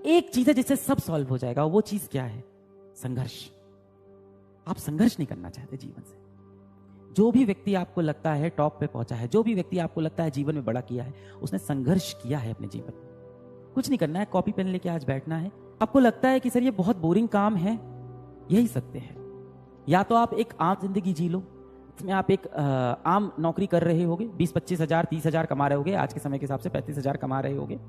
एक चीज है जिससे सब सॉल्व हो जाएगा। वो चीज क्या है? संघर्ष। आप संघर्ष नहीं करना चाहते जीवन से। जो भी व्यक्ति आपको लगता है टॉप पे पहुंचा है, जो भी व्यक्ति आपको लगता है जीवन में बड़ा किया है, उसने संघर्ष किया है अपने जीवन में। कुछ नहीं करना है, कॉपी पेन लेके आज बैठना है। आपको लगता है कि सर ये बहुत बोरिंग काम है, यही सत्य है। या तो आप एक आम जिंदगी जी लो, इसमें आप एक आम नौकरी कर रहे होगे, 20-25 हजार 30 हजार कमा रहे होगे, आज के समय के हिसाब से 35 हजार कमा रहे होगे,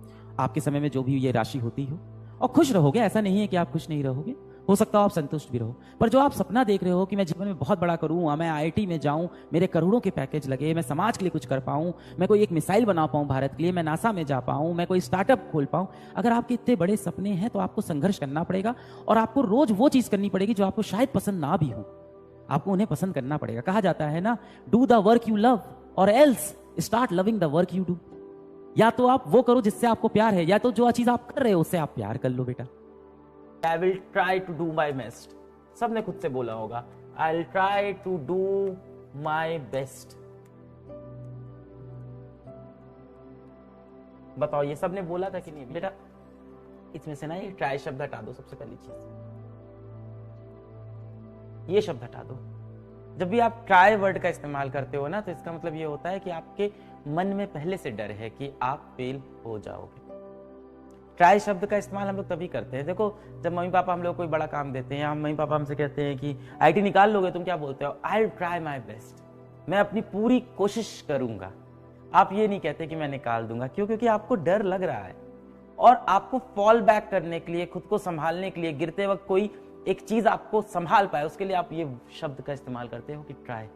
आपके समय में जो भी ये राशि होती हो, और खुश रहोगे। ऐसा नहीं है कि आप खुश नहीं रहोगे, हो सकता हो आप संतुष्ट भी रहो। पर जो आप सपना देख रहे हो कि मैं जीवन में बहुत बड़ा करूं, मैं IIT में जाऊं, मेरे करोड़ों के पैकेज लगे, मैं समाज के लिए कुछ कर पाऊं, मैं कोई एक मिसाइल बना पाऊं भारत के लिए, मैं नासा में जा पाऊं, मैं कोई स्टार्टअप खोल पाऊं, अगर आपके इतने बड़े सपने हैं तो आपको संघर्ष करना पड़ेगा। और आपको रोज वो चीज करनी पड़ेगी जो आपको शायद पसंद ना भी हो, आपको उन्हें पसंद करना पड़ेगा। कहा जाता है ना, do the work you love और else start loving the work you do. या तो आप वो करो जिससे आपको प्यार है, या तो जो चीज आप कर रहे हो उससे आप प्यार कर लो बेटा। I will try to do my best। सबने खुद से बोला होगा, I'll try to do my best। बताओ ये सबने बोला था कि नहीं? बेटा इसमें से ना ये ट्राई शब्द हटा दो। सबसे पहली चीज ये शब्द हटा दो। जब भी आप ट्राई वर्ड का इस्तेमाल करते हो ना, तो इसका मतलब ये होता है कि आपके मन में पहले से डर है कि आप फेल हो जाओगे। ट्राई शब्द का इस्तेमाल हम लोग तभी करते हैं, देखो जब मम्मी पापा हम लोग कोई बड़ा काम देते हैं, मम्मी पापा हमसे कहते हैं कि IIT निकाल लोगे, तुम क्या बोलते हो? I will try my best, मैं अपनी पूरी कोशिश करूंगा। आप ये नहीं कहते कि मैं निकाल दूंगा। क्यों? क्योंकि आपको डर लग रहा है, और आपको फॉल बैक करने के लिए, खुद को संभालने के लिए, गिरते वक्त कोई एक चीज आपको संभाल पाए, उसके लिए आप ये शब्द का इस्तेमाल करते हो कि ट्राई,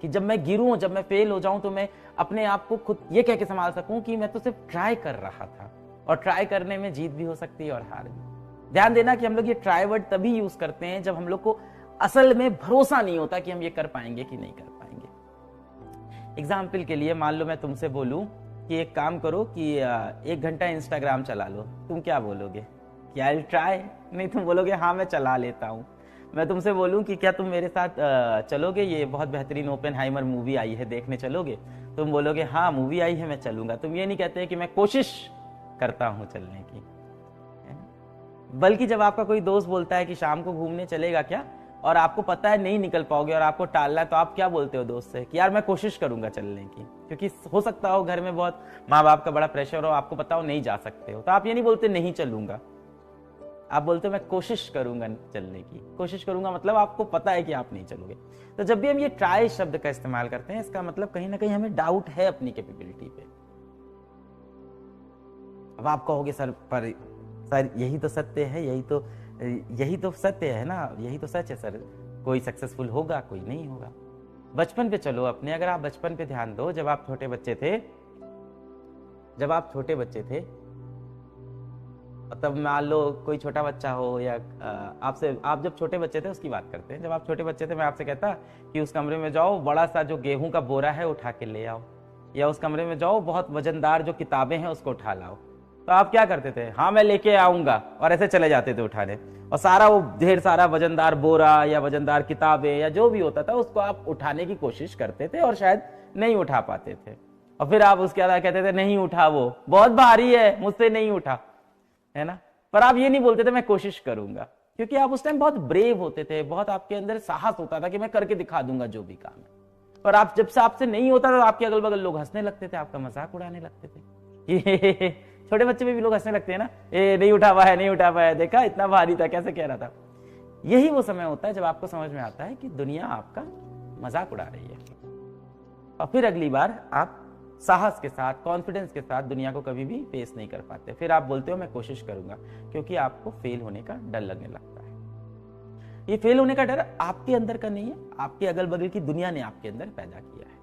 कि जब मैं गिरूं, जब मैं फेल हो जाऊं, तो मैं अपने आप को खुद ये कह के संभाल सकूं कि मैं तो सिर्फ ट्राई कर रहा था। और ट्राई करने में जीत भी हो सकती है और हार भी। ध्यान देना कि हम लोग ये ट्राई वर्ड तभी यूज करते हैं जब हम लोग को असल में भरोसा नहीं होता कि हम ये कर पाएंगे कि नहीं कर पाएंगे। एग्जाम्पल के लिए मान लो मैं तुमसे बोलूं कि एक काम करो कि 1 घंटा इंस्टाग्राम चला लो, तुम क्या बोलोगे? कि आई विल ट्राई? नहीं, तुम बोलोगे हाँ मैं चला लेता हूं। मैं तुमसे बोलूं कि क्या तुम मेरे साथ चलोगे, ये बहुत बेहतरीन ओपेनहाइमर मूवी आई है, देखने चलोगे? तुम बोलोगे हाँ मूवी आई है मैं चलूंगा। तुम ये नहीं कहते कि मैं कोशिश करता हूं चलने की, बल्कि जब आपका कोई दोस्त बोलता है कि शाम को घूमने चलेगा क्या, और आपको पता है नहीं निकल पाओगे और आपको टालना है, तो आप क्या बोलते हो दोस्त से? कि यार मैं कोशिश करूंगा चलने की। क्योंकि हो सकता हो घर में बहुत माँ बाप का बड़ा प्रेशर हो, आपको पता हो नहीं जा सकते हो, तो आप ये नहीं बोलते नहीं चलूंगा, आप बोलते हो मैं कोशिश करूंगा चलने की। कोशिश करूंगा मतलब आपको पता है कि आप नहीं चलोगे। तो जब भी हम ये ट्राई शब्द का इस्तेमाल करते हैं, इसका मतलब कहीं ना कहीं हमें डाउट है अपनी कैपेबिलिटी पे। अब आप कहोगे सर यही तो सत्य है, यही तो सत्य है ना, यही तो सच है सर, कोई सक्सेसफुल होगा कोई नहीं होगा। बचपन पे चलो अपने, अगर आप बचपन पे ध्यान दो, जब आप छोटे बच्चे थे, तब मान लो कोई छोटा बच्चा हो, या आप जब छोटे बच्चे थे उसकी बात करते हैं, जब आप छोटे बच्चे थे मैं आपसे कहता कि उस कमरे में जाओ, बड़ा सा जो गेहूं का बोरा है उठा के ले आओ, या उस कमरे में जाओ बहुत वजनदार जो किताबें हैं उसको उठा लाओ, तो आप क्या करते थे? हाँ मैं लेके आऊंगा, और ऐसे चले जाते थे उठाने, और सारा वो ढेर सारा वजनदार बोरा या वजनदार किताबें या जो भी होता था उसको आप उठाने की कोशिश करते थे, और शायद नहीं उठा पाते थे, और फिर आप उसके बाद कहते थे नहीं उठा, वो बहुत भारी है मुझसे नहीं उठा, है ना। पर आप ये नहीं बोलते थे मैं कोशिश करूंगा, क्योंकि आप उस टाइम बहुत ब्रेव होते थे, बहुत आपके अंदर साहस होता था कि मैं करके दिखा दूंगा जो भी काम है। पर आप जब से आपसे नहीं होता था, आपके अगल बगल लोग हंसने लगते थे, आपका मजाक उड़ाने लगते थे। छोटे बच्चे में भी लोग हंसने लगते हैं ना, ए नहीं उठा पाया, नहीं उठा पाया, देखा इतना भारी था, कैसे कह रहा था। यही वो समय होता है जब आपको समझ में आता है कि दुनिया आपका मजाक उड़ा रही है, और फिर अगली बार आप साहस के साथ, कॉन्फिडेंस के साथ दुनिया को कभी भी फेस नहीं कर पाते। फिर आप बोलते हो मैं कोशिश करूंगा, क्योंकि आपको फेल होने का डर लगने लगता है। ये फेल होने का डर आपके अंदर का नहीं है, आपके अगल बगल की दुनिया ने आपके अंदर पैदा किया है।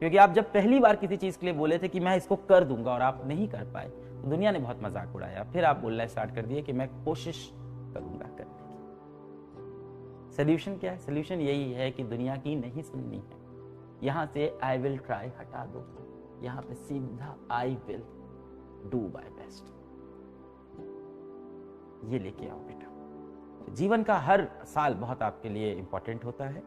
क्योंकि आप जब पहली बार किसी चीज के लिए बोले थे कि मैं इसको कर दूंगा, और आप नहीं कर पाए, तो दुनिया ने बहुत मजाक उड़ाया। फिर आप बोलना स्टार्ट कर दिए कि मैं कोशिश करूंगा करने की। सोल्यूशन क्या है? सोल्यूशन यही है कि दुनिया की नहीं सुननी है, यहां से आई विल ट्राई हटा दो, यहां पे सीधा I will do my best, ये लेके आओ बेटा। जीवन का हर साल बहुत आपके लिए इंपॉर्टेंट होता है,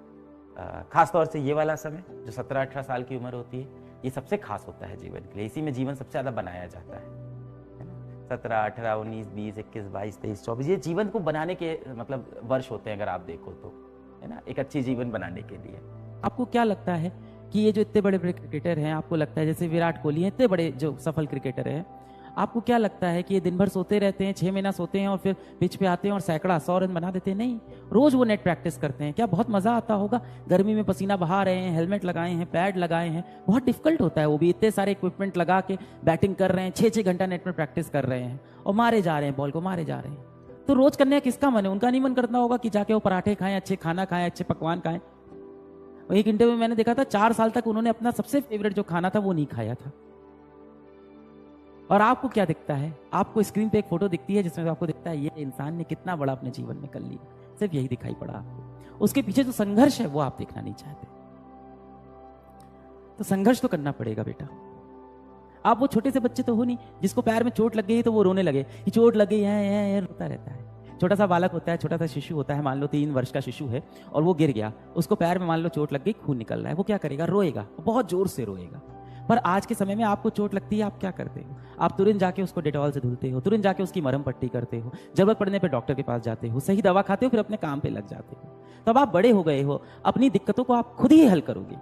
खासतौर से ये वाला समय जो 17-18 साल की उम्र होती है, ये सबसे खास होता है जीवन के लिए। इसी में जीवन सबसे ज्यादा बनाया जाता है ना। 17, 18, 19, 20, 21, 22, 23, 24 ये जीवन को बनाने के मतलब वर्ष होते हैं अगर आप देखो तो, है ना, एक अच्छी जीवन बनाने के लिए। आपको क्या लगता है कि ये जो इतने बड़े बड़े क्रिकेटर हैं, आपको लगता है जैसे विराट कोहली हैं, इतने बड़े जो सफल क्रिकेटर हैं, आपको क्या लगता है कि ये दिन भर सोते रहते हैं, 6 महीना सोते हैं और फिर पिच पे आते हैं और सैकड़ा 100 रन बना देते हैं? नहीं, रोज वो नेट प्रैक्टिस करते हैं। क्या बहुत मजा आता होगा? गर्मी में पसीना बहा रहे हैं, हेलमेट लगाए हैं, पैड लगाए हैं, बहुत डिफिकल्ट होता है वो भी, इतने सारे इक्विपमेंट लगा के बैटिंग कर रहे हैं, 6-6 घंटा नेट में प्रैक्टिस कर रहे हैं और मारे जा रहे हैं, बॉल को मारे जा रहे हैं। तो रोज करने का किसका मन है? उनका नहीं मन करता होगा कि जाके वो पराठे खाएं, अच्छे खाना खाएं, अच्छे पकवान खाएं। एक इंटरव्यू में मैंने देखा था 4 साल तक उन्होंने अपना सबसे फेवरेट जो खाना था वो नहीं खाया था। और आपको क्या दिखता है? आपको स्क्रीन पे एक फोटो दिखती है जिसमें आपको दिखता है ये इंसान ने कितना बड़ा अपने जीवन में कर लिया, सिर्फ यही दिखाई पड़ा आपको। उसके पीछे जो संघर्ष है वो आप देखना नहीं चाहते। तो संघर्ष तो करना पड़ेगा बेटा। आप वो छोटे से बच्चे तो हो नहीं जिसको पैर में चोट लग गई तो वो रोने लगे कि चोट लग गई है, रोता रहता है। छोटा सा बालक होता है, छोटा सा शिशु होता है, मान लो 3 वर्ष का शिशु है और वो गिर गया, उसको पैर में मान लो चोट लग गई, खून निकल रहा है, वो क्या करेगा? रोएगा, बहुत जोर से रोएगा। पर आज के समय में आपको चोट लगती है, आप क्या करते हो? आप तुरंत जाके उसको डेटॉल से धुलते हो, तुरंत जाके उसकी मरहम पट्टी करते हो, जरूरत पड़ने पे डॉक्टर के पास जाते हो, सही दवा खाते हो, फिर अपने काम पे लग जाते हो। तब आप बड़े हो गए हो, अपनी दिक्कतों को आप खुद ही हल करोगे।